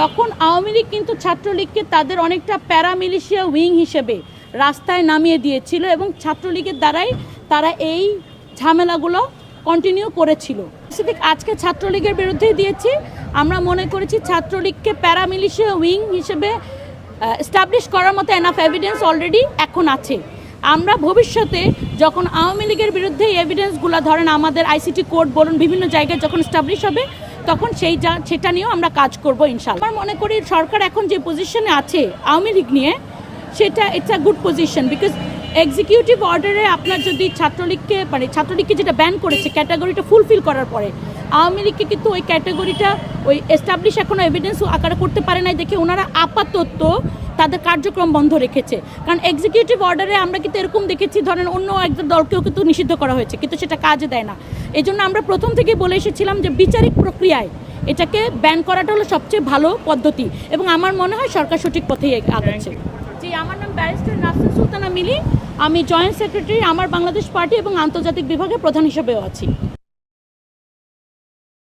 তখন আওয়ামী লীগ কিন্তু ছাত্রলীগকে তাদের অনেকটা প্যারামিলিশিয়া উইং হিসেবে রাস্তায় নামিয়ে দিয়েছিল এবং ছাত্রলীগের দ্বারাই তারা এই ঝামেলাগুলো কন্টিনিউ করেছিল। আজকে ছাত্রলীগের বিরুদ্ধেই দিয়েছি। আমরা মনে করেছি ছাত্রলীগকে প্যারামিলিশিয়া উইং হিসেবে এস্টাবলিশ করার মতো এনাফ এভিডেন্স অলরেডি এখন আছে। আমরা ভবিষ্যতে যখন আওয়ামী লীগের বিরুদ্ধে এভিডেন্সগুলো ধরেন আমাদের আইসিটি কোর্ট বলুন বিভিন্ন জায়গায় যখন এস্টাবলিশ হবে তখন সেটা নিয়েও আমরা কাজ করব ইনশাআল্লাহ। আমার মনে করি সরকার এখন যে পজিশনে আছে আওয়ামী লীগ নিয়ে সেটা it's a good position, because executive অর্ডারে আপনার যদি ছাত্রলীগকে যেটা ব্যান করেছে ক্যাটাগরিটা ফুলফিল করার পরে আওয়ামী লীগকে কিন্তু ওই ক্যাটাগরিটা ওই এস্টাবলিশ এখনও এভিডেন্স আকারে করতে পারে নাই দেখে ওনারা আপাতত তাদের কার্যক্রম বন্ধ রেখেছে। কারণ এক্সিকিউটিভ অর্ডারে আমরা কিন্তু এরকম দেখেছি ধরেন অন্য একজন দলকেও কিন্তু নিষিদ্ধ করা হয়েছে, কিন্তু সেটা কাজে দেয় না। এই জন্য আমরা প্রথম থেকে বলে এসেছিলাম যে বিচারিক প্রক্রিয়ায় এটাকে ব্যান করাটা হলো সবচেয়ে ভালো পদ্ধতি এবং আমার মনে হয় সরকার সঠিক পথেই আগাচ্ছে। জি, আমার নাম ব্যারিস্টার নাসরিন সুলতানা মিলি। আমি জয়েন্ট সেক্রেটারি আমার বাংলাদেশ পার্টি এবং আন্তর্জাতিক বিভাগের প্রধান হিসেবেও আছি।